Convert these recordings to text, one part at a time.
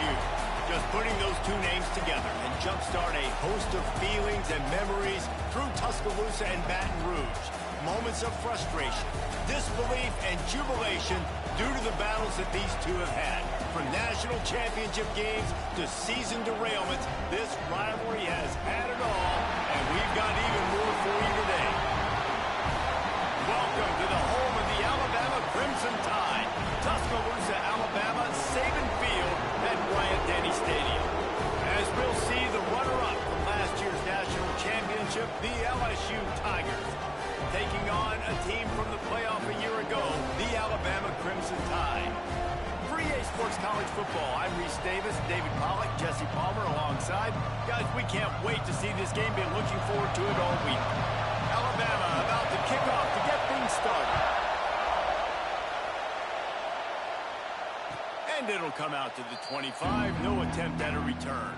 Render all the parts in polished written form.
LSU. Just putting those two names together and jumpstart a host of feelings and memories through Tuscaloosa and Baton Rouge. Moments of frustration, disbelief, and jubilation due to the battles that these two have had. From national championship games to season derailments, this rivalry has had it all, and we've got even more for you today. Welcome to the home of the Alabama Crimson Tide, Tuscaloosa, Alabama, Saban Field at Bryant-Denny Stadium. As we'll see the runner-up from last year's national championship, the LSU Tigers, taking on a team from the playoff a year ago, the Alabama Crimson Tide. For EA Sports College Football, I'm Reese Davis, David Pollack, Jesse Palmer alongside. Guys, we can't wait to see this game. Been looking forward to it all week. Alabama about to kick off to get things started. And it'll come out to the 25. No attempt at a return.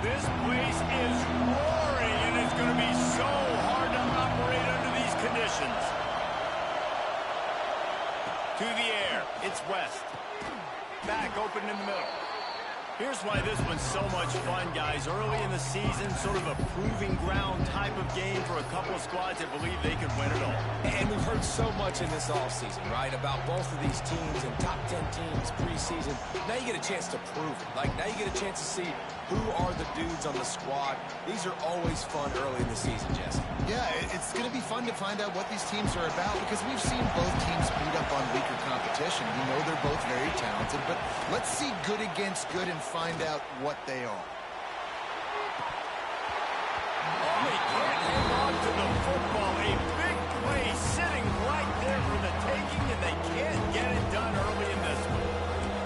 This place is roaring, and it's going to be so hard to operate under these conditions. To the air, it's West. Back open in the middle. Here's why this one's so much fun, guys. Early in the season, sort of a proving ground type of game for a couple of squads that believe they can win it all. And we've heard so much in this offseason, right, about both of these teams and top 10 teams preseason. Now you get a chance to prove it. Like, now you get a chance to see who are the dudes on the squad. These are always fun early in the season, Jesse. Yeah, it's going to be fun to find out what these teams are about because we've seen both teams beat up on weaker competition. We know they're both very talented, but let's see good against good and find out what they are. Oh, they can't hold on to the football. A big play sitting right there for the taking, and they can't get it done early in this one.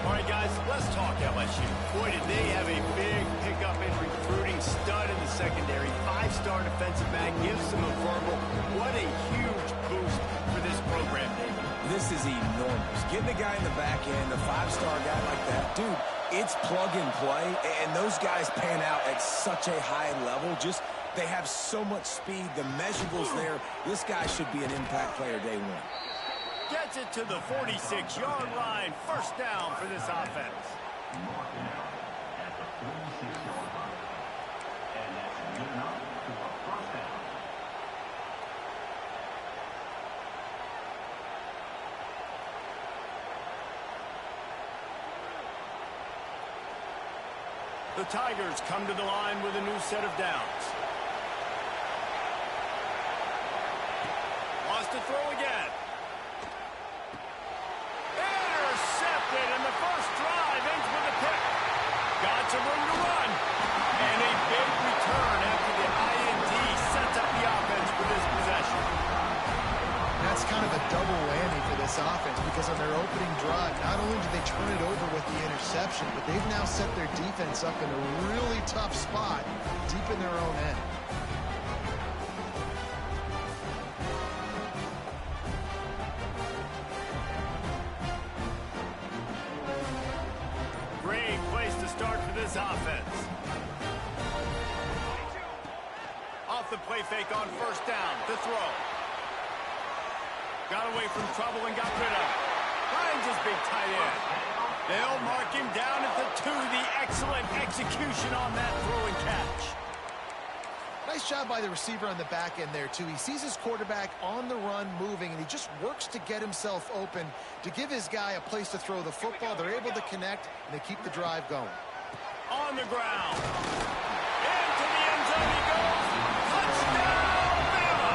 All right, guys, let's talk LSU. Boy, did they have a big pickup in recruiting. Stud in the secondary. Five-star defensive back gives them a verbal. What a huge boost for this program, David. This is enormous. Getting a guy in the back end, a five-star guy like that, dude, it's plug and play, and those guys pan out at such a high level. Just, they have so much speed. The measurables there. This guy should be an impact player day one. Gets it to the 46-yard line. First down for this offense. The Tigers come to the line with a new set of downs. Wants to throw again. Intercepted, and the first drive ends with a pick. Got some room to run. And a big return after the INT sets up the offense for this possession. That's kind of a double whammy for this offense because on their opening drive, not only did they turn it over with the interception, but they've now set their defense up in a really tough spot deep in their own end. Great place to start for this offense. Off the play fake on first down to throw. Got away from trouble and got rid of it. Finds his big tight end. They'll mark him down at the 2. The excellent execution on that throw and catch. Nice job by the receiver on the back end there, too. He sees his quarterback on the run moving, and he just works to get himself open to give his guy a place to throw the football. They're able to connect, and they keep the drive going. On the ground. Into the end zone he goes. Touchdown, Alabama!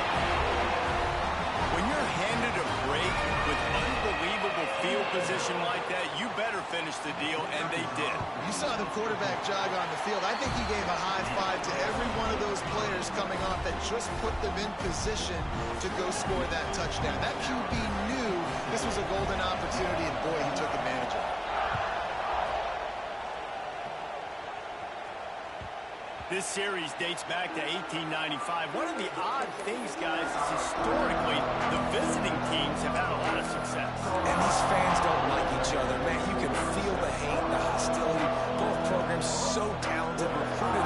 When you're handed a break with unbelievable field position like that, you better finish the deal, and they did. You saw the quarterback jog on the field. I think he gave a high five to every one of those players coming off that just put them in position to go score that touchdown. That QB knew this was a golden opportunity, and boy, he took advantage of it. This series dates back to 1895. One of the odd things, guys, is historically the visiting teams have had a lot of success. And these fans don't like each other, man. You can feel the hate, the hostility. Both programs so talented, recruited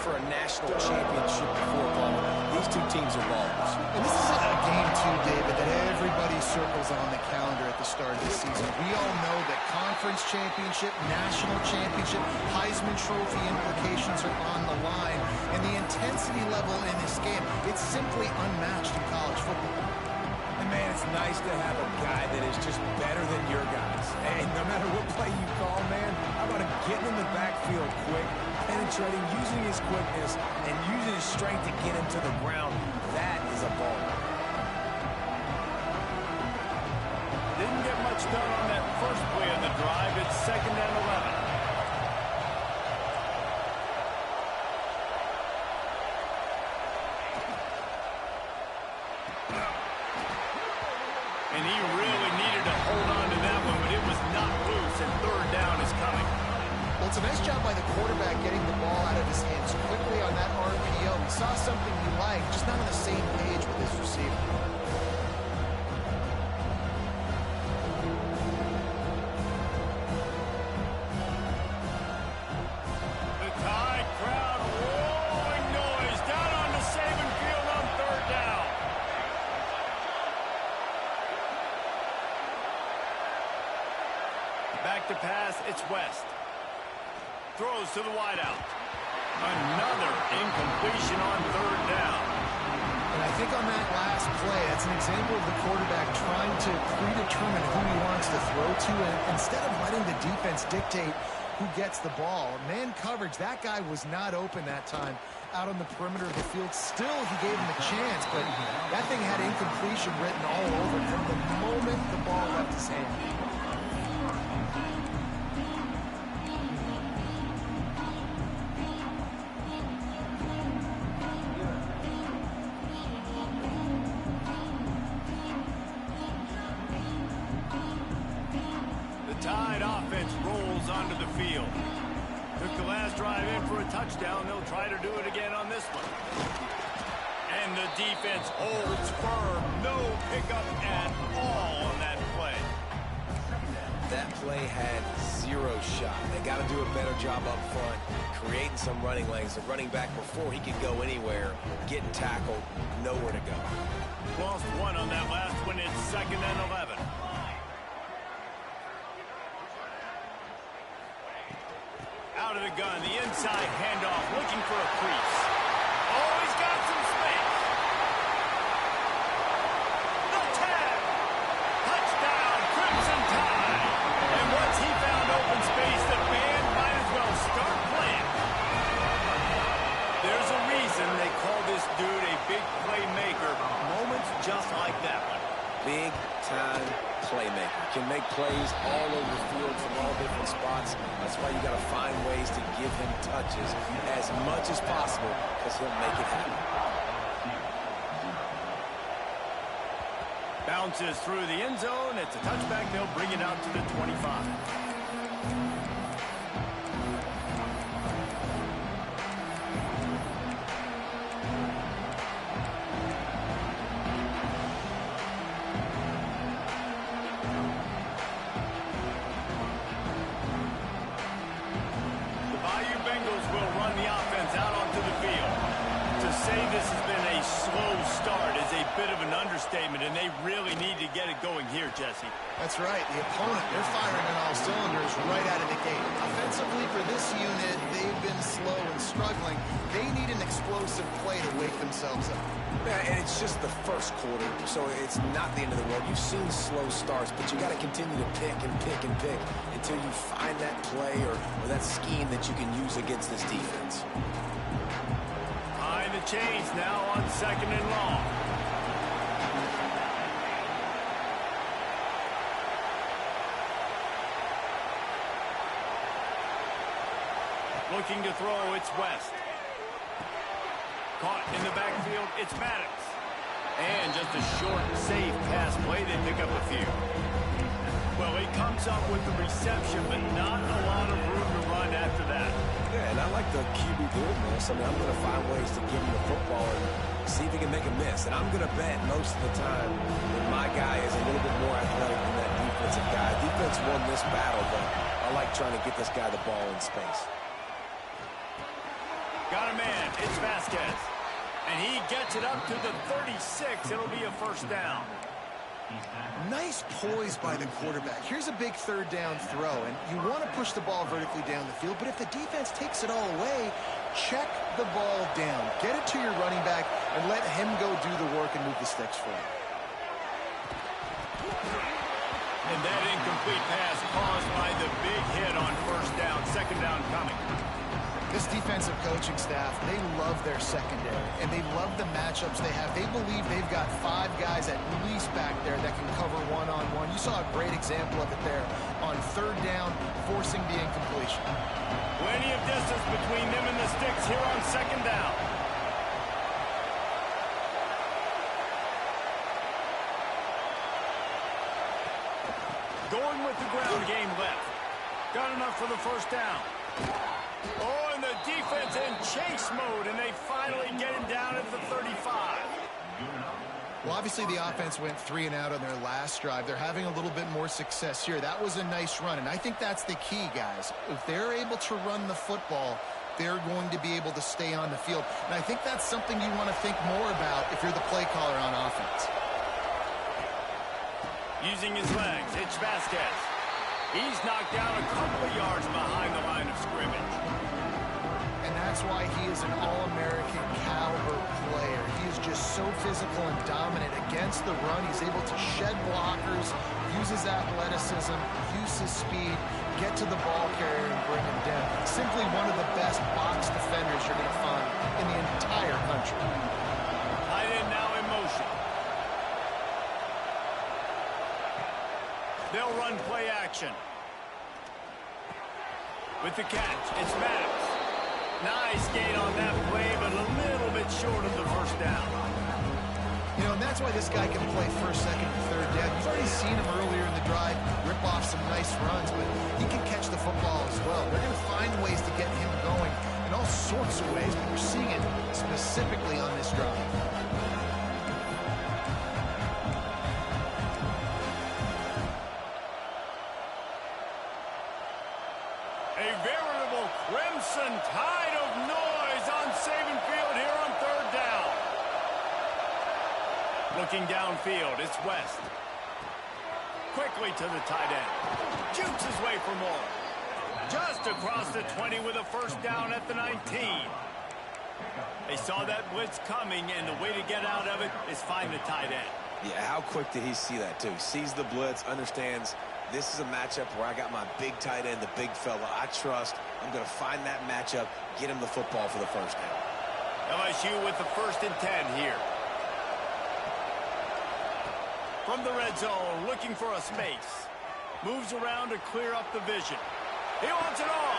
for a national championship before, Paul. These two teams are ballers. And this is a game, too, David, that everybody circles on the calendar at the start of the season. We all know that conference championship, national championship, Heisman Trophy implications are on the line. And the intensity level in this game, it's simply unmatched in college football. And, man, it's nice to have a guy that is just better than your guys. And no matter what play you call, man, how about him getting in the backfield quick, penetrating, using his quickness, and using his strength to get him to the ground. That is a ball. Didn't get much done on that first play of the drive. It's 2nd and 11. And he really needed to hold on to that one, but it was not loose, and 3rd down is coming. Well, it's a nice job by the quarterback getting the ball out of his hands quickly on that RPO. He saw something he liked, just not on the same page with his receiver. The Tide crowd rolling noise down on the Saban field on 3rd down. Back to pass, it's West. Throws to the wideout. Another incompletion on 3rd down. And I think on that last play, that's an example of the quarterback trying to predetermine who he wants to throw to, and instead of letting the defense dictate who gets the ball. Man coverage, that guy was not open that time out on the perimeter of the field. Still, he gave him a chance, but that thing had incompletion written all over it from the moment the ball left his hand. Tide offense rolls onto the field. Took the last drive in for a touchdown. They'll try to do it again on this one. And the defense holds firm. No pickup at all on that play. That play had 0 shot. They got to do a better job up front, creating some running lanes. The running back, before he could go anywhere, getting tackled, nowhere to go. Lost 1 on that last one. It's 2nd and 11. Out of the gun, the inside handoff, looking for a crease. Oh, he's got some space. The tag. Touchdown, Crimson Tide. And once he found open space, the band might as well start playing. There's a reason they call this dude a big playmaker. Moments just like that one. Big-time playmaker. Can make plays all over the field from all different spots. That's why you got to find ways to give him touches as much as possible, because he'll make it happen. Bounces through the end zone. It's a touchback. They'll bring it out to the 25. Will run the offense out onto the field. To say this has been a slow start is a bit of an understatement, and they really need to get it going here, Jesse. That's right. The opponent, they're firing on all cylinders right out of the gate. Offensively, for this unit, they've been slow and struggling. They need an explosive play to wake themselves up. Yeah, and it's just the first quarter, so it's not the end of the world. You've seen slow starts, but you got to continue to pick and pick and pick until you find that play or that scheme that you can use against this defense. Behind the chains now on 2nd and long. Looking to throw, it's West. Caught in the backfield, it's Maddox. And just a short, safe pass play, they pick up a few. Well, he comes up with the reception, but not a lot of room to run after that. Yeah, and I like the QB doing this. I mean, I'm going to find ways to give him the football and see if he can make a miss. And I'm going to bet most of the time that my guy is a little bit more athletic than that defensive guy. Defense won this battle, but I like trying to get this guy the ball in space. Got a man. It's Vasquez. And he gets it up to the 36. It'll be a first down. Nice poise by the quarterback. Here's a big third down throw, and you want to push the ball vertically down the field, but if the defense takes it all away, check the ball down. Get it to your running back and let him go do the work and move the sticks for you. And that incomplete pass caused by the big hit on first down. Second down coming. This defensive coaching staff, they love their secondary, and they love the matchups they have. They believe they've got 5 guys at least back there that can cover one-on-one. You saw a great example of it there on third down, forcing the incompletion. Plenty of distance between them and the sticks here on second down. Going with the ground game left. Got enough for the first down. Oh, and the defense in chase mode, and they finally get him down at the 35. Well, obviously the offense went 3 and out on their last drive. They're having a little bit more success here. That was a nice run, and I think that's the key, guys. If they're able to run the football, they're going to be able to stay on the field. And I think that's something you want to think more about if you're the play caller on offense. Using his legs, it's Vasquez. He's knocked down a couple of yards behind the line of scrimmage. And that's why he is an All-American caliber player. He is just so physical and dominant against the run. He's able to shed blockers, use his athleticism, use his speed, get to the ball carrier and bring him down. Simply one of the best box defenders you're going to find in the entire country. Tight end now in motion. They'll run play action. With the catch, it's Maddox. Nice gain on that play, but a little bit short of the first down. You know, and that's why this guy can play first, second, and third down. You've already seen him earlier in the drive rip off some nice runs, but he can catch the football as well. They're going to find ways to get him going in all sorts of ways, but we're seeing it specifically on this drive. A veritable crimson tide of noise on Saban Field here on third down. Looking downfield, it's West. Quickly to the tight end. Jukes his way for more. Just across the 20 with a first down at the 19. They saw that blitz coming, and the way to get out of it is find the tight end. Yeah, how quick did he see that, too? Sees the blitz, understands this is a matchup where I got my big tight end, the big fella I trust. I'm going to find that matchup, get him the football for the first down. LSU with the 1st and 10 here. From the red zone, looking for a space. Moves around to clear up the vision. He wants it all.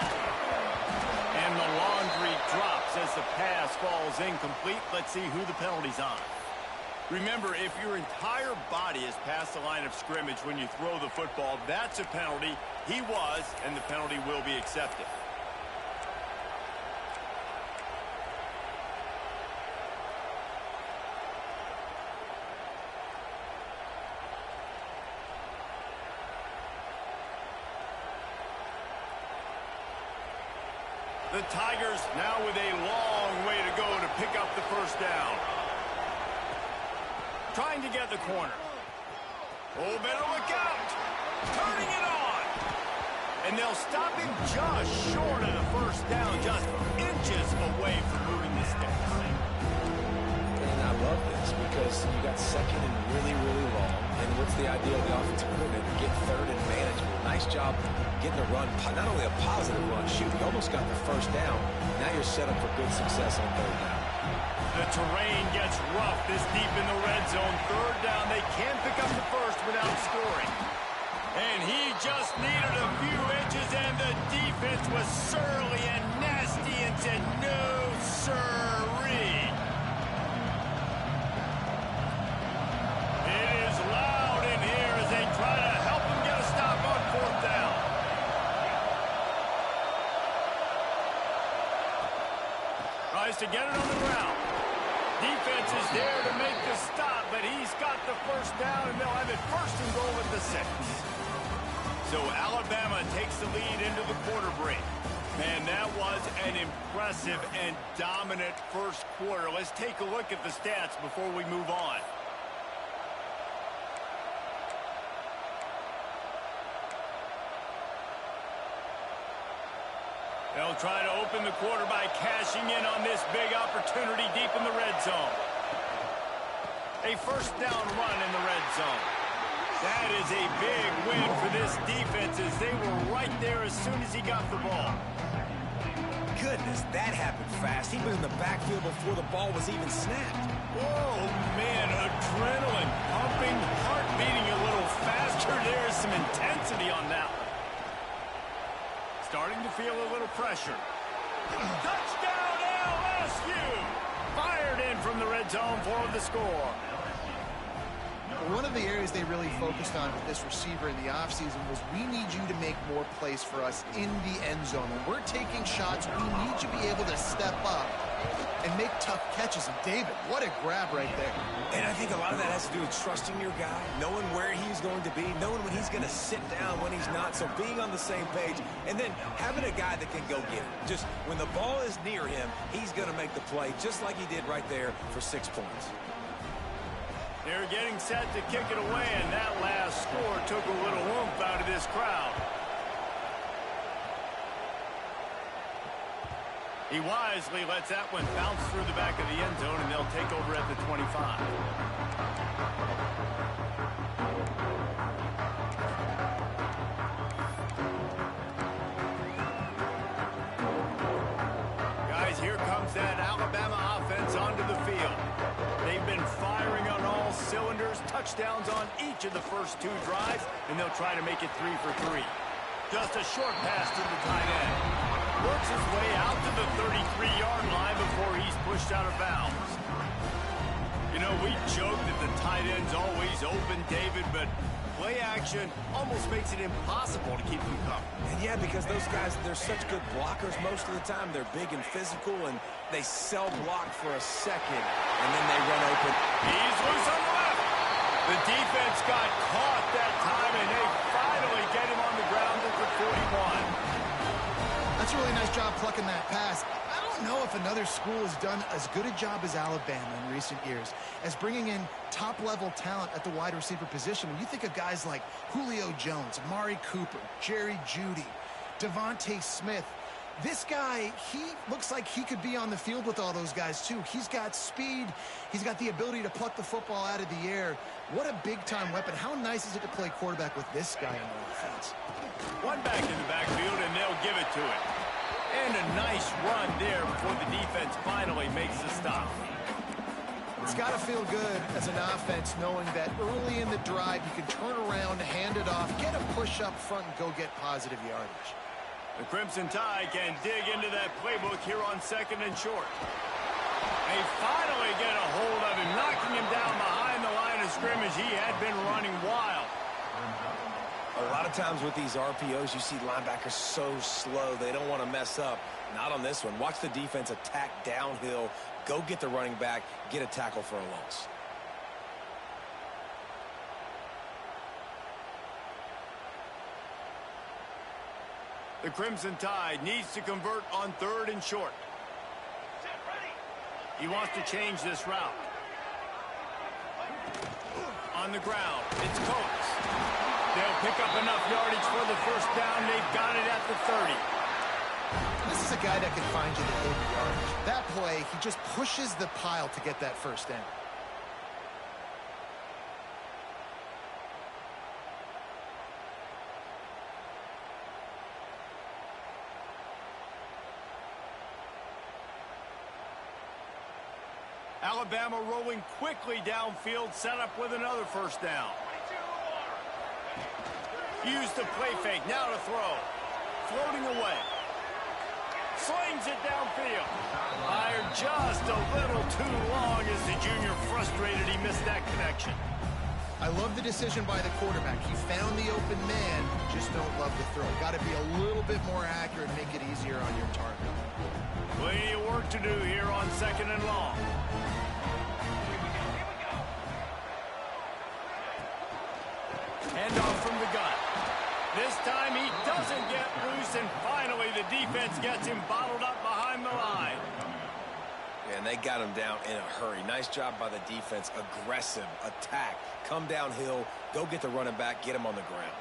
And the laundry drops as the pass falls incomplete. Let's see who the penalty's on. Remember, if your entire body is past the line of scrimmage when you throw the football, that's a penalty. He was, and the penalty will be accepted. The Tigers now with a long way to go to pick up the first down. Trying to get the corner. Oh, better look out. Turning it on. And they'll stop him just short of the first down, just inches away from moving the sticks. And I love this because you got second and really, really long. And what's the idea of the offensive coordinator? Get third and management. Nice job getting a run, not only a positive run, shoot, you almost got the first down. Now you're set up for good success on third down. The terrain gets rough this deep in the red zone. Third down, they can't pick up the first without scoring. And he just needed a few inches, and the defense was surly and nasty and said, no, sirree. It is loud in here as they try to help him get a stop on fourth down. Tries to get it on the ground. Defense is there to make the stop, but he's got the first down, and they'll have it 1st and goal at the 6. So Alabama takes the lead into the quarter break. Man, that was an impressive and dominant first quarter. Let's take a look at the stats before we move on. They'll try to open the quarter by cashing in on this big opportunity deep in the red zone. A first down run in the red zone. That is a big win for this defense as they were right there as soon as he got the ball. Goodness, that happened fast. He was in the backfield before the ball was even snapped. Oh, man, adrenaline pumping, heart beating a little faster. There's some intensity on that one. Starting to feel a little pressure. Touchdown LSU! Fired in from the red zone for the score. One of the areas they really focused on with this receiver in the offseason was we need you to make more plays for us in the end zone. When we're taking shots, we need you to be able to step up and make tough catches. And David, what a grab right there. And I think a lot of that has to do with trusting your guy, knowing where he's going to be, knowing when he's going to sit down, when he's not. So being on the same page, and then having a guy that can go get it. Just when the ball is near him, he's going to make the play, just like he did right there for 6 points. They're getting set to kick it away, and that last score took a little oomph out of this crowd. He wisely lets that one bounce through the back of the end zone, and they'll take over at the 25. Guys, here comes that Alabama offense onto the field. They've been firing on all cylinders, touchdowns on each of the first 2 drives, and they'll try to make it 3 for 3. Just a short pass to the tight end. Works his way out to the 33-yard line before he's pushed out of bounds. You know, we joke that the tight end's always open, David, but play action almost makes it impossible to keep them covered. And yeah, because those guys, they're such good blockers most of the time. They're big and physical, and they sell block for a second, and then they run open. He's loose on the left. The defense got caught that time, and they finally get him on the ground at the 41. That's a really nice job plucking that pass. I don't know if another school has done as good a job as Alabama in recent years as bringing in top-level talent at the wide receiver position. When you think of guys like Julio Jones, Amari Cooper, Jerry Jeudy, Devontae Smith, this guy, he looks like he could be on the field with all those guys, too. He's got speed. He's got the ability to pluck the football out of the air. What a big-time weapon. How nice is it to play quarterback with this guy on the offense? One back in the backfield, and they'll give it to him. And a nice run there before the defense finally makes the stop. It's got to feel good as an offense knowing that early in the drive you can turn around, hand it off, get a push up front, and go get positive yardage. The Crimson Tide can dig into that playbook here on 2nd and short. They finally get a hold of him, knocking him down behind the line of scrimmage. He had been running wild. A lot of times with these RPOs, you see linebackers so slow, they don't want to mess up. Not on this one. Watch the defense attack downhill, go get the running back, get a tackle for a loss. The Crimson Tide needs to convert on 3rd and short. He wants to change this route. On the ground, it's Coates. They'll pick up enough yardage for the first down. They've got it at the 30. This is a guy that can find you the 80 yardage. That play, he just pushes the pile to get that first down. Alabama rolling quickly downfield, set up with another first down. Use the play fake, now to throw. Floating away. Slings it downfield. Fired just a little too long as the junior frustrated he missed that connection. I love the decision by the quarterback. He found the open man, just don't love the throw. Got to be a little bit more accurate, make it easier on your target. Plenty of work to do here on 2nd and long. Handoff from the gun. This time he doesn't get loose, and finally the defense gets him bottled up behind the line. Yeah, and they got him down in a hurry. Nice job by the defense. Aggressive, attack, come downhill, go get the running back, get him on the ground.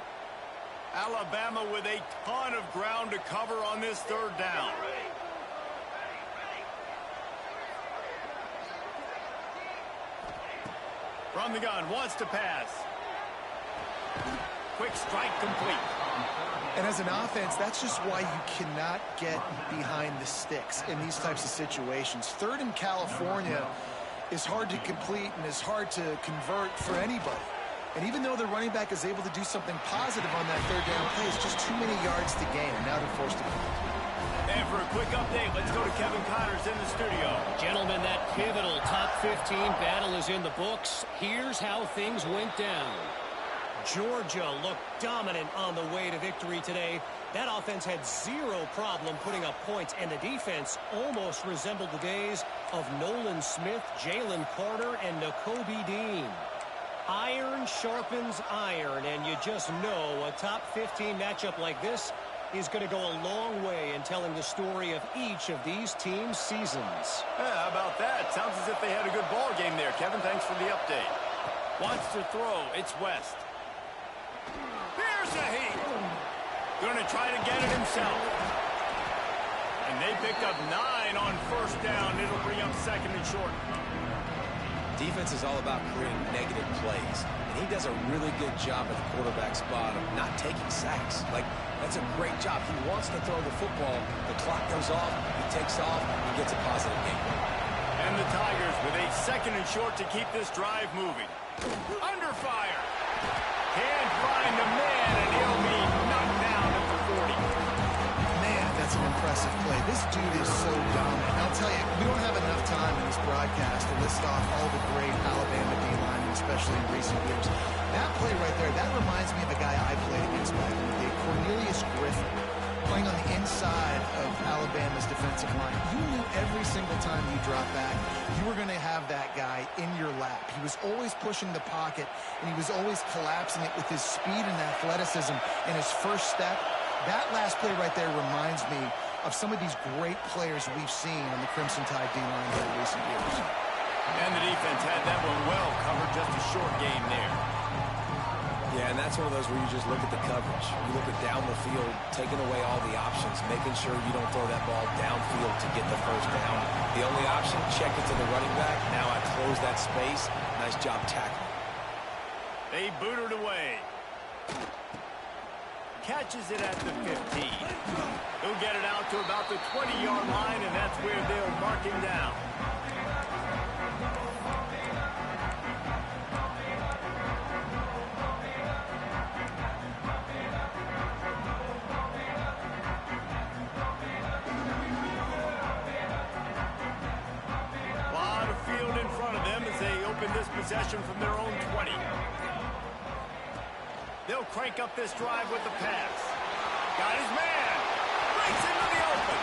Alabama with a ton of ground to cover on this third down. From the gun, wants to pass. Quick strike complete. And as an offense, that's just why you cannot get behind the sticks in these types of situations. Third in California is hard to complete and is hard to convert for anybody. And even though the running back is able to do something positive on that third down play, it's just too many yards to gain, and now they're forced to punt. And for a quick update, let's go to Kevin Connors in the studio. Gentlemen, that pivotal top 15 battle is in the books. Here's how things went down. Georgia looked dominant on the way to victory today. That offense had zero problem putting up points, and the defense almost resembled the days of Nolan Smith, Jalen Carter, and Nakobe Dean. Iron sharpens iron, and you just know a top 15 matchup like this is going to go a long way in telling the story of each of these teams' seasons. Yeah, how about that? Sounds as if they had a good ball game there. Kevin, thanks for the update. Wants to throw. It's West. Here's a heat. Going to try to get it himself. And they picked up 9 on first down. It'll bring up second and short. Defense is all about creating negative plays, and he does a really good job at the quarterback spot of not taking sacks. Like, that's a great job. He wants to throw the football. The clock goes off, he takes off, he gets a positive game. And the Tigers with a second and short to keep this drive moving. Under fire. Can't find a man, and he'll be knocked down at the 40. Man, that's an impressive play. This dude is so dominant. And I'll tell you, we don't have enough time in this broadcast to list off all the great Alabama D-linemen, especially in recent years. That play right there, that reminds me of a guy I played against back in the day, Cornelius Griffin, playing on the inside of Alabama's defensive line. You knew every single time you dropped back, you were going to have that guy in your lap. He was always pushing the pocket, and he was always collapsing it with his speed and athleticism and his first step. That last play right there reminds me of some of these great players we've seen on the Crimson Tide D-line in recent years. And the defense had that one well covered, just a short game there. Yeah, and that's one of those where you just look at the coverage. You look at down the field, taking away all the options, making sure you don't throw that ball downfield to get the first down. The only option, check it to the running back. Now I close that space. Nice job tackling. They boot it away. Catches it at the 15. He'll get it out to about the 20-yard line, and that's where they'll mark him down. A lot of field in front of them as they open this possession from their own 20. They'll crank up this drive with the pass. Got his man. Breaks into the open.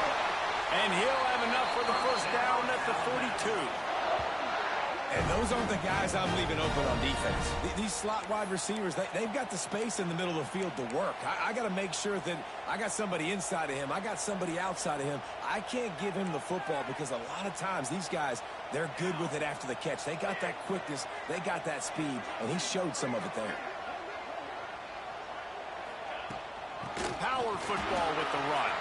And he'll have enough for the first down at the 42. And those aren't the guys I'm leaving open on defense. These slot wide receivers, they've got the space in the middle of the field to work. I got to make sure that I got somebody inside of him. I got somebody outside of him. I can't give him the football because a lot of times these guys, they're good with it after the catch. They got that quickness. They got that speed. And he showed some of it there. Power football with the run.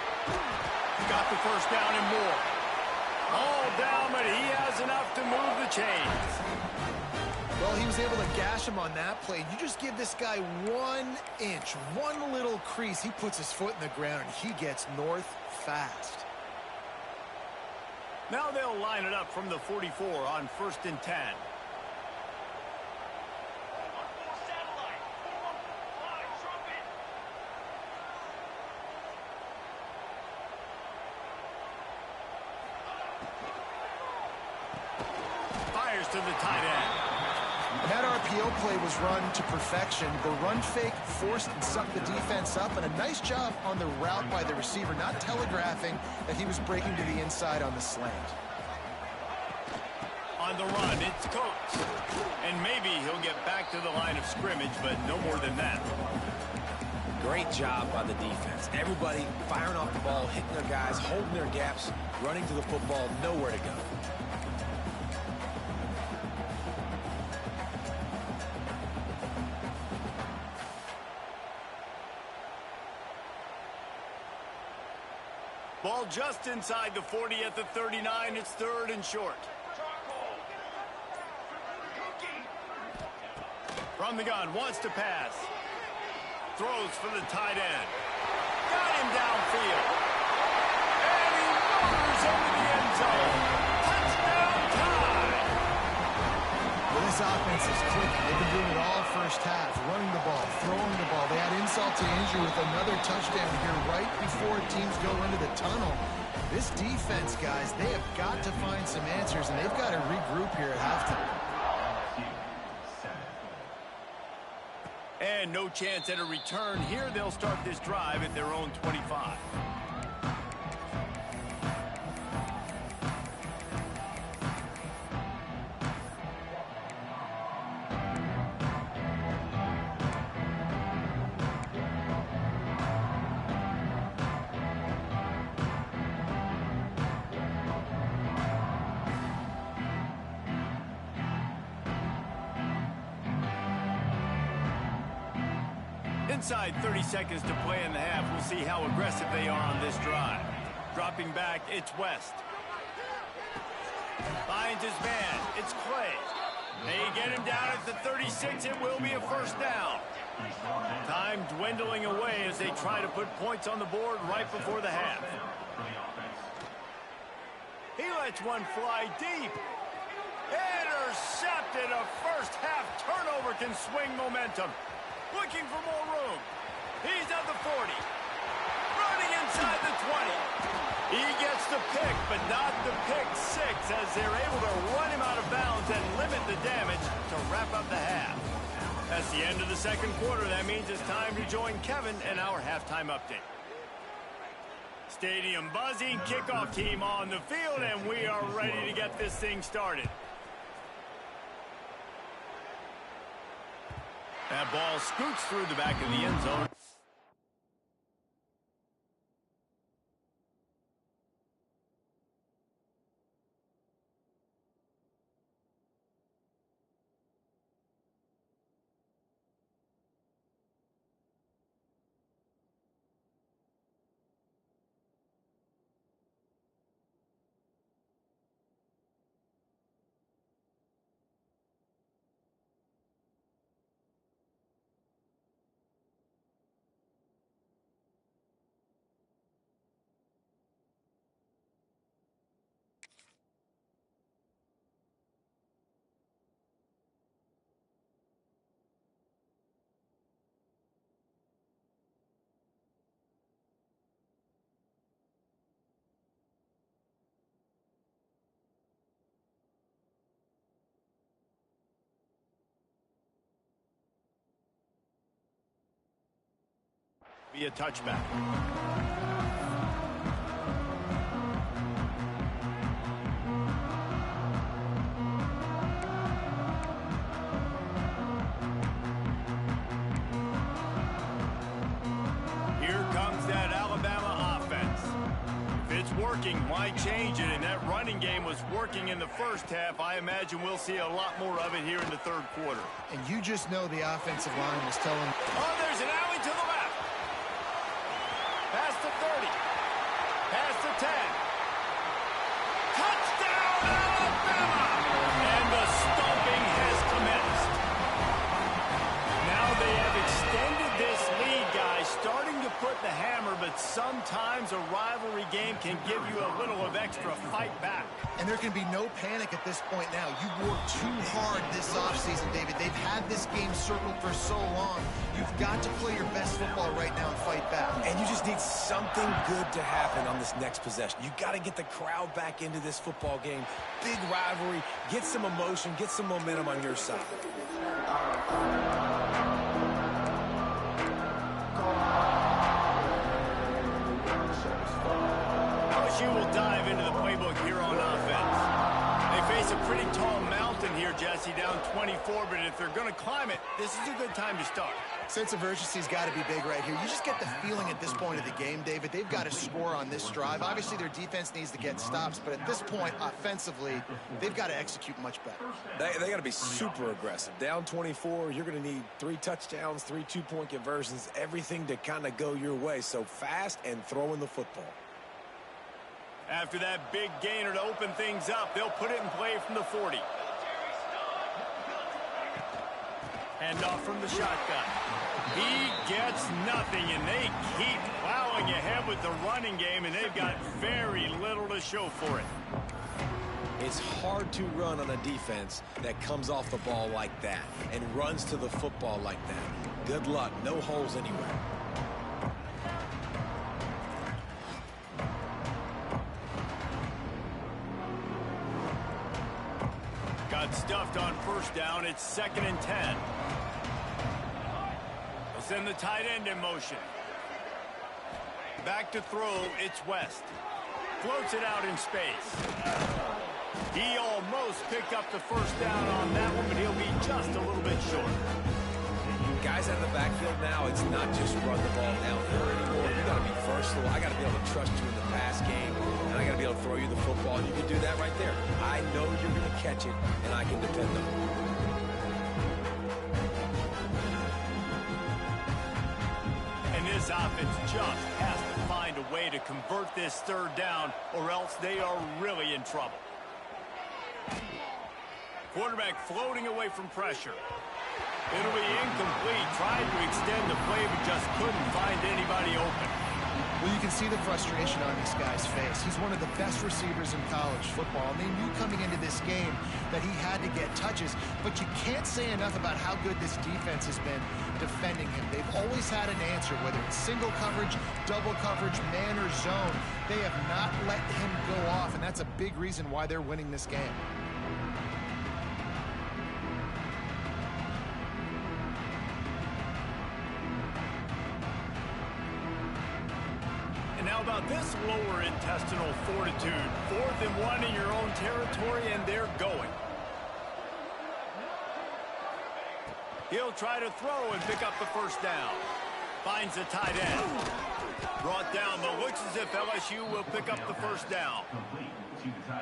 Got the first down and more. All down, but he has enough to move the chains. Well, he was able to gash him on that play. You just give this guy 1 inch, one little crease. He puts his foot in the ground, and he gets north fast. Now they'll line it up from the 44 on 1st and 10. To the tight end. And that RPO play was run to perfection. The run fake forced and sucked the defense up, and a nice job on the route by the receiver, not telegraphing that he was breaking to the inside on the slant. On the run, it's Coates. And maybe he'll get back to the line of scrimmage, but no more than that. Great job by the defense. Everybody firing off the ball, hitting their guys, holding their gaps, running to the football, nowhere to go. Ball just inside the 40 at the 39. It's 3rd and short. From the gun, wants to pass. Throws for the tight end. Got him downfield. And he roars over the end zone. Touchdown time! Well, this offense is clicking. They've been doing it all first half. Running the ball, throwing the ball. They add insult to injury with another touchdown here right before teams go into the tunnel. This defense, guys, they have got to find some answers, and they've got to regroup here at halftime. And no chance at a return here. They'll start this drive at their own 25. Inside 30 seconds to play in the half. We'll see how aggressive they are on this drive. Dropping back, it's West. Finds his man. It's Clay. They get him down at the 36. It will be a first down. Time dwindling away as they try to put points on the board right before the half. He lets one fly deep. Intercepted. A first half turnover can swing momentum. Looking for more room. He's at the 40. Running inside the 20. He gets the pick, but not the pick six as they're able to run him out of bounds and limit the damage to wrap up the half. That's the end of the second quarter. That means it's time to join Kevin and our halftime update. Stadium buzzing, kickoff team on the field, and we are ready to get this thing started. That ball scoots through the back of the end zone. Be a touchback. Here comes that Alabama offense. If it's working, why change it? And that running game was working in the first half. I imagine we'll see a lot more of it here in the third quarter. And you just know the offensive line was telling them. Oh, there's an alley to the left. Past the 30. Past the 10. Touchdown, Alabama! And the stomping has commenced. Now they have extended this lead, guys, starting to put the hammer, but sometimes a rivalry game can give you a little of extra fight back. And there can be no panic at this point now. You worked too hard this offseason, David. They've had this game circled for so long. You've got to play your best football right now and fight back. And you just need something good to happen on this next possession. You got to get the crowd back into this football game. Big rivalry. Get some emotion. Get some momentum on your side. LSU will dive into the playbook here on offense. They face a pretty tall mountain here, Jesse, down 24, but if they're going to climb it, this is a good time to start. Sense of urgency's got to be big right here. You just get the feeling at this point of the game, David, they've got to score on this drive. Obviously, their defense needs to get stops, but at this point, offensively, they've got to execute much better. They got to be super aggressive. Down 24, you're going to need 3 touchdowns, 3 two-point conversions, everything to kind of go your way. So fast and throwing the football. After that big gainer to open things up, they'll put it in play from the 40. Hand off from the shotgun. He gets nothing, and they keep plowing ahead with the running game, and they've got very little to show for it. It's hard to run on a defense that comes off the ball like that and runs to the football like that. Good luck. No holes anywhere. Got stuffed on first down. It's 2nd and 10. They'll send the tight end in motion. Back to throw. It's West. Floats it out in space. He almost picked up the first down on that one, but he'll be just a little bit short. Guys out of the backfield now, it's not just run the ball downhill anymore. You got to be versatile. I got to be able to trust you in the pass game, and I got to be able to throw you the football. And you can do that right there. I know you're going to catch it, and I can depend on it. And this offense just has to find a way to convert this 3rd down, or else they are really in trouble. Quarterback floating away from pressure. It'll be incomplete. Tried to extend the play, but just couldn't find anybody open. Well, you can see the frustration on this guy's face. He's one of the best receivers in college football, and they knew coming into this game that he had to get touches, but you can't say enough about how good this defense has been defending him. They've always had an answer, whether it's single coverage, double coverage, man or zone. They have not let him go off, and that's a big reason why they're winning this game. And how about this lower intestinal fortitude? 4th and 1 in your own territory, and they're going. He'll try to throw and pick up the first down. Finds the tight end. Brought down, but looks as if LSU will pick up the first down.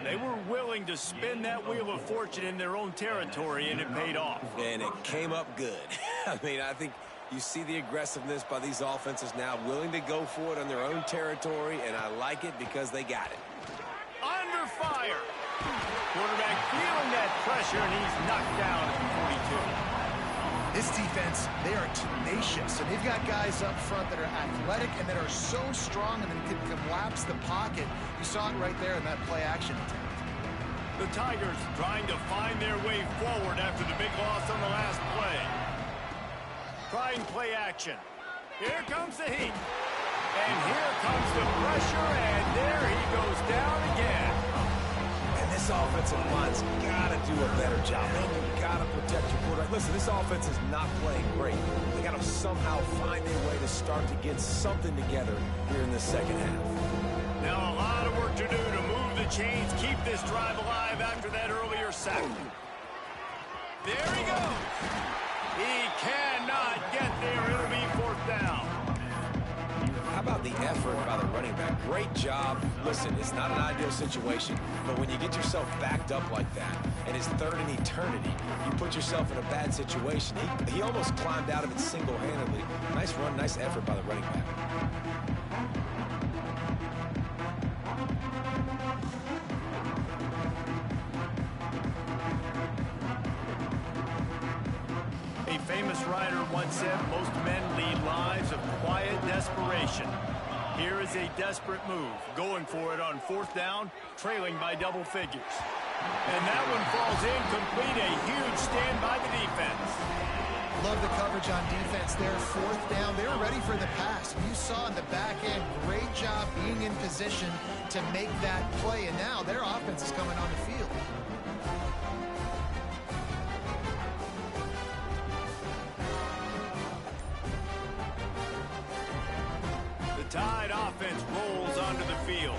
They were willing to spin that wheel of fortune in their own territory, and it paid off. And it came up good. I mean, I think you see the aggressiveness by these offenses now, willing to go for it on their own territory, and I like it because they got it. Under fire. Quarterback feeling that pressure, and he's knocked down at the 42. This defense, they are tenacious, and they've got guys up front that are athletic and that are so strong and then can collapse the pocket. You saw it right there in that play-action attempt. The Tigers trying to find their way forward after the big loss on the last play. Trying play action. Here comes the heat. And here comes the pressure, and there he goes down again. And this offensive line's got to do a better job. Man, you've got to protect your quarterback. Listen, this offense is not playing great. They got to somehow find a way to start to get something together here in the second half. Now a lot of work to do to move the chains, keep this drive alive after that earlier sack. There he goes. He cannot get there. It'll be 4th down. How about the effort by the running back? Great job. Listen, it's not an ideal situation, but when you get yourself backed up like that, and it's 3rd in eternity, you put yourself in a bad situation. He almost climbed out of it single-handedly. Nice run, nice effort by the running back. A famous writer once said, most men lead lives of quiet desperation. Here is a desperate move, going for it on 4th down, trailing by double figures. And that one falls incomplete, a huge stand by the defense. Love the coverage on defense there. 4th down, they were ready for the pass. You saw in the back end, great job being in position to make that play, and now their offense is coming on the field. Tide offense rolls onto the field.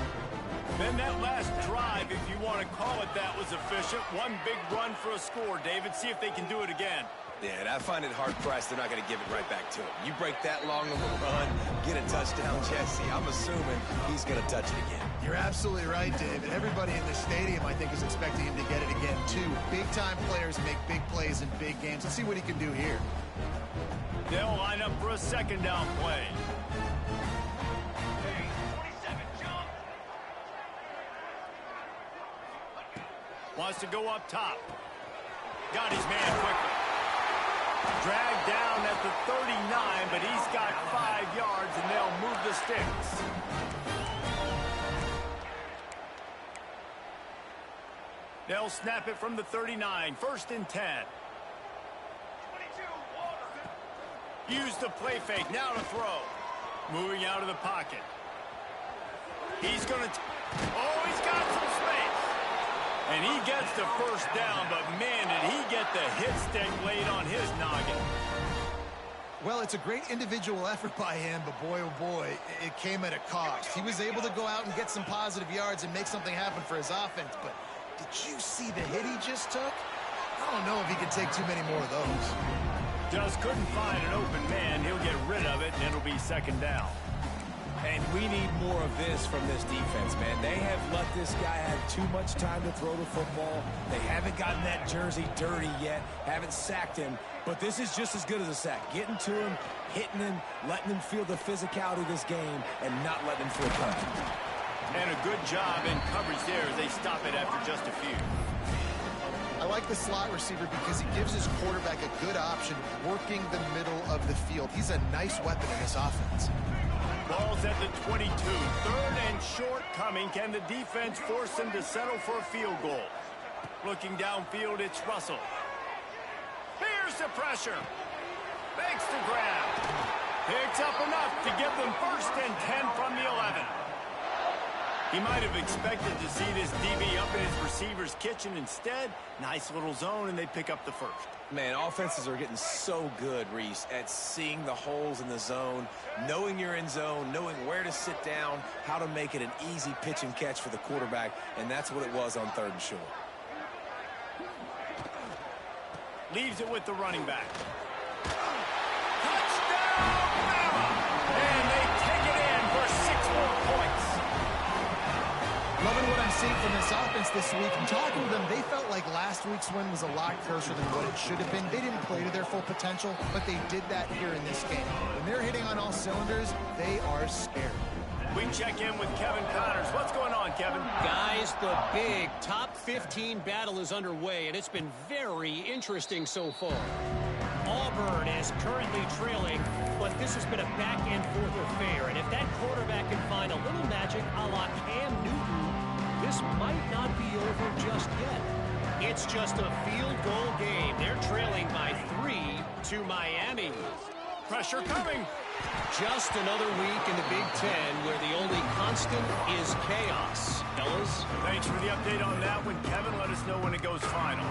Then that last drive, if you want to call it that, was efficient. One big run for a score, David. See if they can do it again. Yeah, and I find it hard-pressed they're not going to give it right back to him. You break that long of a run, get a touchdown, Jesse, I'm assuming he's going to touch it again. You're absolutely right, David. Everybody in the stadium, I think, is expecting him to get it again, too. Big-time players make big plays in big games. Let's see what he can do here. They'll line up for a second down play. Wants to go up top. Got his man quickly. Dragged down at the 39, but he's got 5 yards, and they'll move the sticks. They'll snap it from the 39. 1st and 10. Use the play fake. Now to throw. Moving out of the pocket. He's going to... Oh, he's got some space. And he gets the first down, but man, did he get the hit stick laid on his noggin. Well, it's a great individual effort by him, but boy, oh boy, it came at a cost. He was able to go out and get some positive yards and make something happen for his offense, but did you see the hit he just took? I don't know if he can take too many more of those. Just couldn't find an open man. He'll get rid of it, and it'll be second down. And we need more of this from this defense, man. They have let this guy have too much time to throw the football. They haven't gotten that jersey dirty yet, haven't sacked him. But this is just as good as a sack. Getting to him, hitting him, letting him feel the physicality of this game, and not letting him feel comfortable. And a good job in coverage there as they stop it after just a few. I like the slot receiver because he gives his quarterback a good option working the middle of the field. He's a nice weapon in this offense. Ball's at the 22. 3rd and short coming. Can the defense force him to settle for a field goal? Looking downfield, it's Russell. Here's the pressure. Makes the grab. Picks up enough to give them 1st and 10 from the 11. He might have expected to see this DB up in his receiver's kitchen. Instead, nice little zone, and they pick up the 1st. Man, offenses are getting so good, Reese, at seeing the holes in the zone, knowing you're in zone, knowing where to sit down, how to make it an easy pitch and catch for the quarterback, and that's what it was on 3rd and short. Leaves it with the running back. Touchdown, Bama! And they take it in for 6 more points. Loving what I'm seeing from this offense this week. I'm talking to them. They felt like last week's win was a lot closer than what it should have been. They didn't play to their full potential, but they did that here in this game. When they're hitting on all cylinders, they are scared. We check in with Kevin Connors. What's going on, Kevin? Guys, the big top 15 battle is underway, and it's been very interesting so far. Auburn is currently trailing, but this has been a back-and-forth affair. And if that quarterback can find a little magic a la Cam Newton, this might not be over just yet. It's just a field goal game. They're trailing by 3 to Miami. Pressure coming. Just another week in the Big Ten where the only constant is chaos. Fellas? Thanks for the update on that one, Kevin. Let us know when it goes final.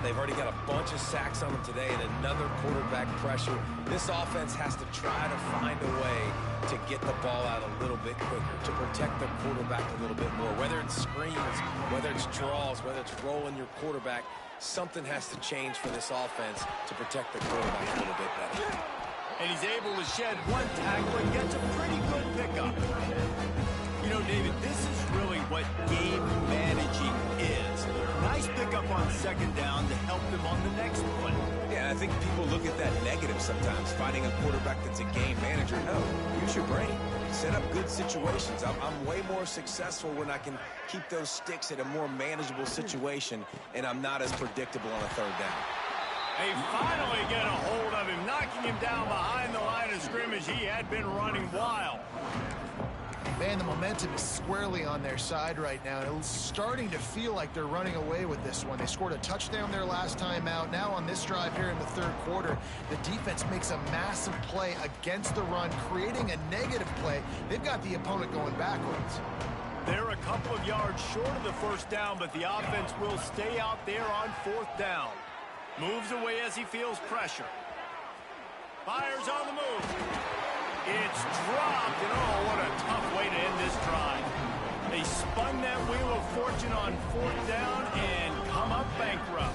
They've already got a bunch of sacks on them today and another quarterback pressure. This offense has to try to find a way to get the ball out a little bit quicker, to protect the quarterback a little bit more. Whether it's screens, whether it's draws, whether it's rolling your quarterback, something has to change for this offense to protect the quarterback a little bit better. And he's able to shed one tackle and gets a pretty good pickup. You know, David, this is really what game managing is. Nice pickup on 2nd down to help them on the next play. Yeah, I think people look at that negative sometimes, finding a quarterback that's a game manager. No, use your brain. Set up good situations. I'm way more successful when I can keep those sticks at a more manageable situation, and I'm not as predictable on a 3rd down. They finally get a hold of him, knocking him down behind the line of scrimmage. He had been running wild. Man, the momentum is squarely on their side right now. It's starting to feel like they're running away with this one. They scored a touchdown their last time out. Now on this drive here in the 3rd quarter, the defense makes a massive play against the run, creating a negative play. They've got the opponent going backwards. They're a couple of yards short of the 1st down, but the offense will stay out there on 4th down. Moves away as he feels pressure. Fires on the move. It's dropped, and oh, what a tough way to end this drive. They spun that wheel of fortune on 4th down and come up bankrupt.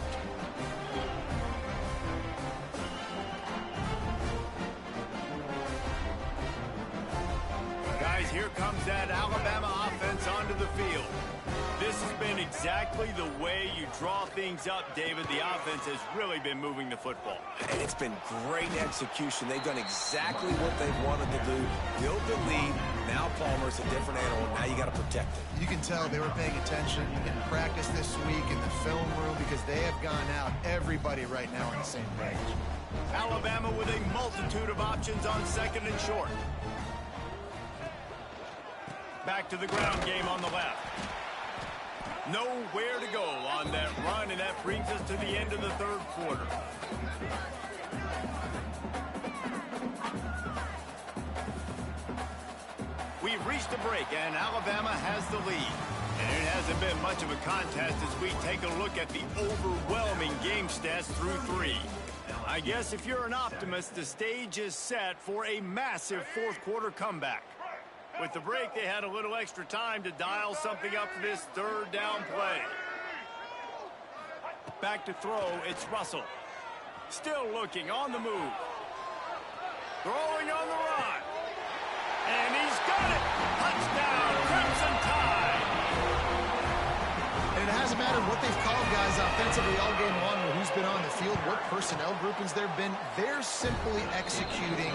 as here comes that Alabama offense onto the field. This has been exactly the way you draw things up, David. The offense has really been moving the football. And it's been great execution. They've done exactly what they wanted to do. Build the lead. Now Palmer's a different animal. Now you got to protect it. You can tell they were paying attention in practice this week in the film room because they have gone out, everybody right now on the same page. Alabama with a multitude of options on second and short. Back to the ground game on the left. Nowhere to go on that run, and that brings us to the end of the third quarter. We've reached a break, and Alabama has the lead. And it hasn't been much of a contest as we take a look at the overwhelming game stats through 3. I guess if you're an optimist, the stage is set for a massive fourth quarter comeback. With the break, they had a little extra time to dial something up for this third down play. Back to throw, it's Russell. Still looking, on the move. Throwing on the run. And he's got it! Touchdown, Crimson Tide! And it hasn't mattered what they've called guys offensively all game long or who's been on the field, what personnel groupings there have been. They're simply executing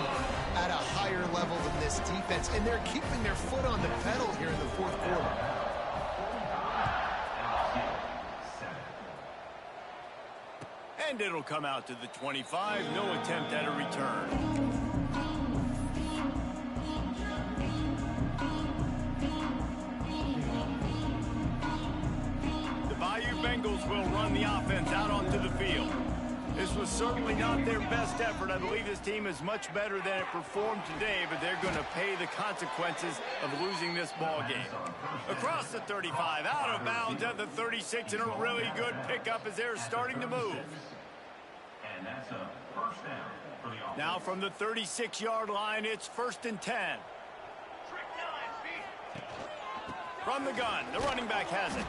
at a higher level than this defense, and they're keeping their foot on the pedal here in the fourth quarter. And it'll come out to the 25. No attempt at a return. Bengals will run the offense out onto the field. This was certainly not their best effort. I believe this team is much better than it performed today, but they're going to pay the consequences of losing this ball game. Across the 35, out of bounds at the 36, and a really good pickup as they're starting to move. And that's a first down for the offense. Now from the 36-yard line, it's 1st and 10. From the gun, the running back has it.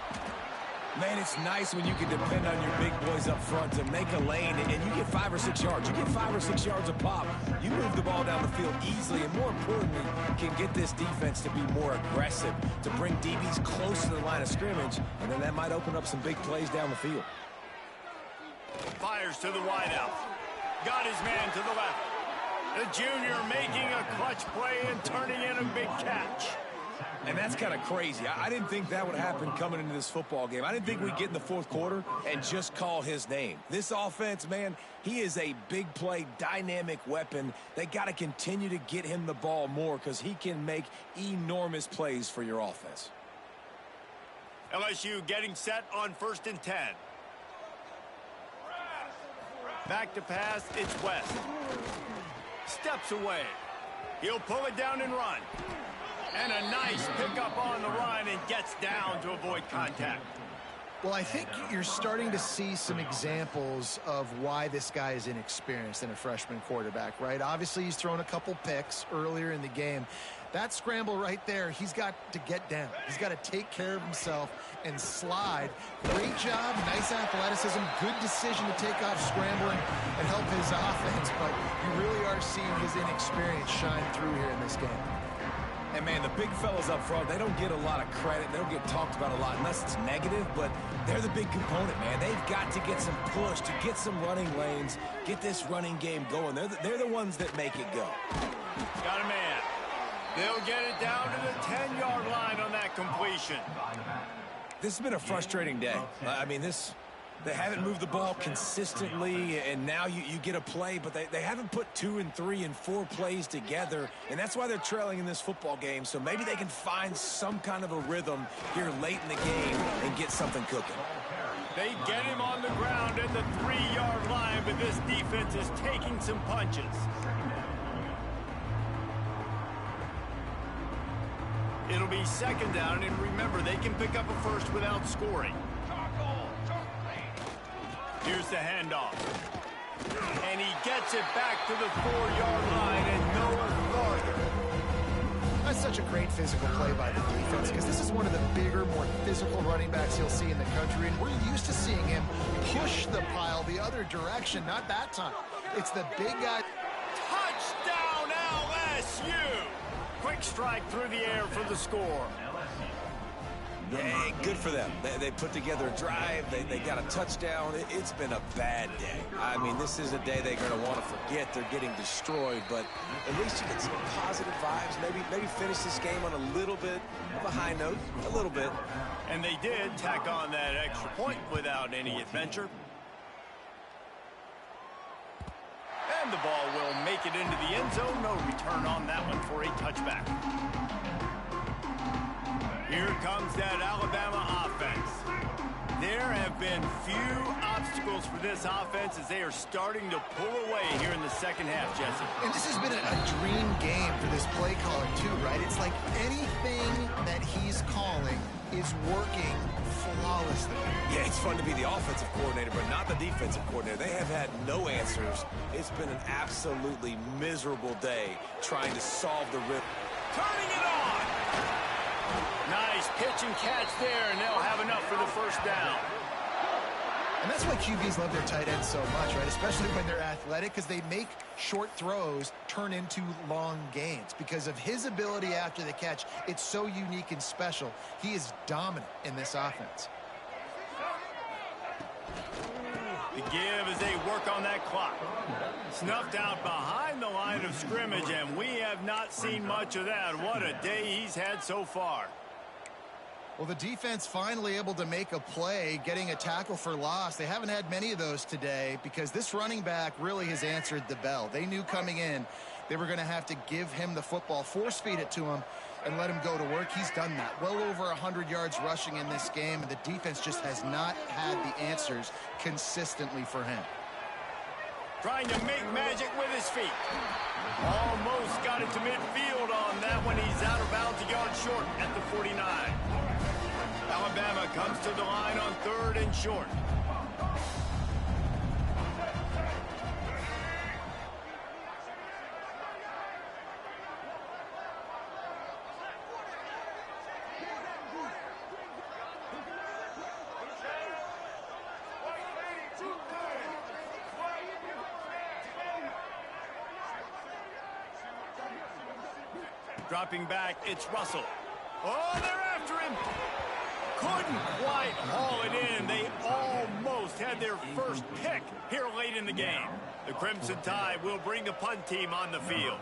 Man, it's nice when you can depend on your big boys up front to make a lane, and you get 5 or 6 yards. You get 5 or 6 yards a pop. You move the ball down the field easily, and more importantly, can get this defense to be more aggressive, to bring DBs close to the line of scrimmage, and then that might open up some big plays down the field. Fires to the wideout. Got his man to the left. The junior making a clutch play and turning in a big catch. And that's kind of crazy. I didn't think that would happen coming into this football game. I didn't think we'd get in the fourth quarter and just call his name. This offense, man, he is a big play, dynamic weapon. They got to continue to get him the ball more because he can make enormous plays for your offense. LSU getting set on 1st and 10. Back to pass, it's West. Steps away. He'll pull it down and run. And a nice pickup on the run and gets down to avoid contact. Well, I think you're starting to see some examples of why this guy is inexperienced in a freshman quarterback, right? Obviously, he's thrown a couple picks earlier in the game. That scramble right there, he's got to get down. He's got to take care of himself and slide. Great job, nice athleticism, good decision to take off scrambling and help his offense, but you really are seeing his inexperience shine through here in this game. And, man, the big fellas up front, they don't get a lot of credit. They don't get talked about a lot unless it's negative, but they're the big component, man. They've got to get some push, to get some running lanes, get this running game going. They're the ones that make it go. Got a man. They'll get it down to the 10-yard line on that completion. This has been a frustrating day. I mean, they haven't moved the ball consistently, and now you get a play, but they haven't put 2 and 3 and 4 plays together, and that's why they're trailing in this football game. So maybe they can find some kind of a rhythm here late in the game and get something cooking. They get him on the ground at the 3-yard line, but this defense is taking some punches. It'll be 2nd down, and remember, they can pick up a first without scoring. Here's the handoff. And he gets it back to the 4-yard line and no farther. That's such a great physical play by the defense because this is one of the bigger, more physical running backs you'll see in the country, and we're used to seeing him push the pile the other direction. Not that time. It's the big guy. Touchdown, LSU! Quick strike through the air for the score. Hey, good for them. They put together a drive. They got a touchdown. It's been a bad day. I mean, this is a day they're going to want to forget. They're getting destroyed, but at least you get some positive vibes. Maybe finish this game on a little bit of a high note, a little bit. And they did tack on that extra point without any adventure. And the ball will make it into the end zone. No return on that one for a touchback. Here comes that Alabama offense. There have been few obstacles for this offense as they are starting to pull away here in the second half, Jesse. And this has been a dream game for this play caller, too, right? It's like anything that he's calling is working flawlessly. Yeah, it's fun to be the offensive coordinator, but not the defensive coordinator. They have had no answers. It's been an absolutely miserable day trying to solve the riddle. Turning it on! Nice pitch and catch there, and they'll have enough for the first down. And that's why QBs love their tight ends so much, right? Especially when they're athletic, because they make short throws turn into long gains. Because of his ability after the catch, it's so unique and special. He is dominant in this offense. The give as they work on that clock. Snuffed out behind the line of scrimmage, and we have not seen much of that. What a day he's had so far. Well, the defense finally able to make a play, getting a tackle for loss. They haven't had many of those today because this running back really has answered the bell. They knew coming in they were going to have to give him the football, force feed it to him, and let him go to work. He's done that. Well over 100 yards rushing in this game, and the defense just has not had the answers consistently for him. Trying to make magic with his feet. Almost got it to midfield on that one. He's out of bounds, a yard short at the 49. Alabama comes to the line on 3rd and short. Dropping back, it's Russell. Oh, they're after him. Couldn't quite haul it in. They almost had their first pick here late in the game. The Crimson Tide will bring the punt team on the field.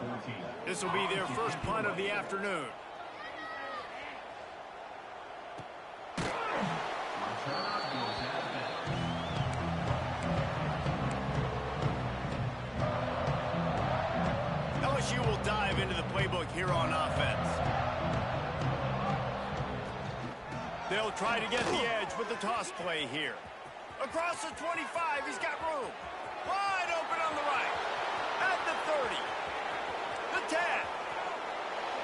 This will be their first punt of the afternoon. LSU will dive into the playbook here on offense. They'll try to get the edge with the toss play here. Across the 25, he's got room. Wide open on the right. At the 30. The 10.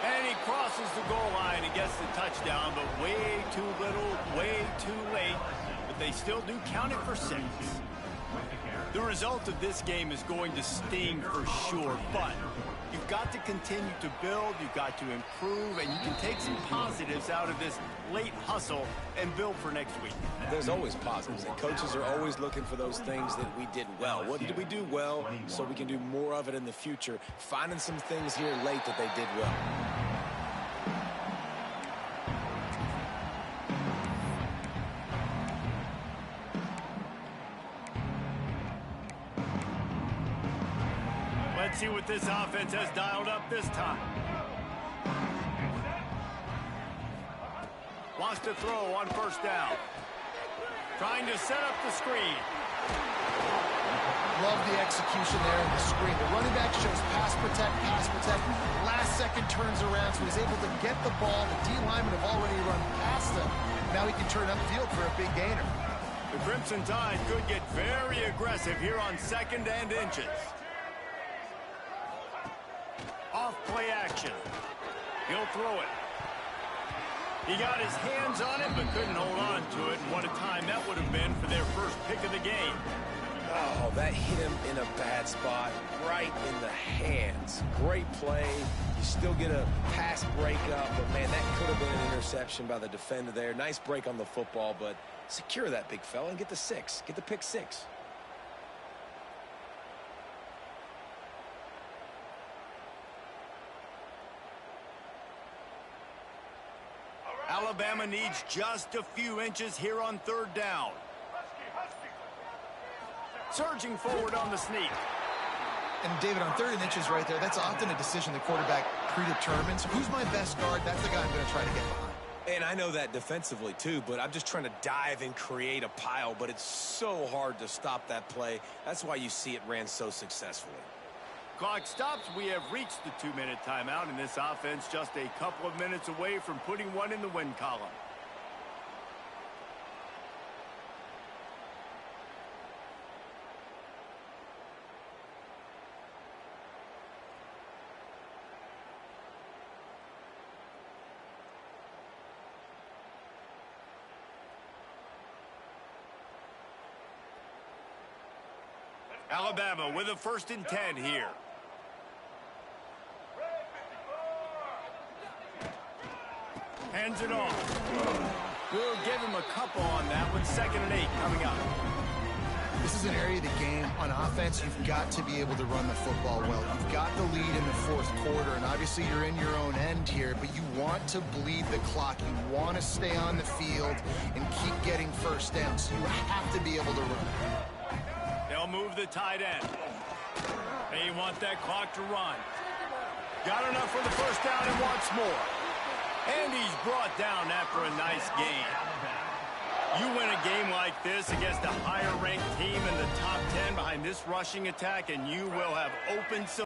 And he crosses the goal line and gets the touchdown, but way too little, way too late. But they still do count it for 6. The result of this game is going to sting for sure, but you've got to continue to build, you've got to improve, and you can take some positives out of this late hustle and build for next week. There's always positives, and coaches are always looking for those things that we did well. What did we do well so we can do more of it in the future? Finding some things here late that they did well. Let's see what this offense has dialed up this time. Wants to throw on first down. Trying to set up the screen. Love the execution there in the screen. The running back shows pass protect, pass protect. Last second turns around, so he's able to get the ball. The D linemen have already run past him. Now he can turn upfield for a big gainer. The Crimson Tide could get very aggressive here on 2nd and inches. Off play action. He'll throw it. He got his hands on it, but couldn't hold on to it. And what a time that would have been for their first pick of the game. Oh, that hit him in a bad spot, right in the hands. Great play. You still get a pass breakup, but, man, that could have been an interception by the defender there. Nice break on the football, but secure that big fella and get the 6. Get the pick 6. Alabama needs just a few inches here on third down. Surging forward on the sneak. And David, on 3rd and inches right there, that's often a decision the quarterback predetermines. Who's my best guard? That's the guy I'm going to try to get behind. And I know that defensively, too, but I'm just trying to dive and create a pile, but it's so hard to stop that play. That's why you see it ran so successfully. Clock stops. We have reached the 2-minute timeout, and this offense just a couple of minutes away from putting one in the win column. Alabama with a 1st and 10 here. Hands it off. We'll give him a couple on that one. 2nd and 8 coming up. This is an area of the game. On offense, you've got to be able to run the football well. You've got the lead in the 4th quarter, and obviously you're in your own end here, but you want to bleed the clock. You want to stay on the field and keep getting 1st down, so you have to be able to run. They'll move the tight end. They want that clock to run. Got enough for the 1st down and wants more. And he's brought down after a nice gain. You win a game like this against a higher-ranked team in the top 10 behind this rushing attack, and you will have opened some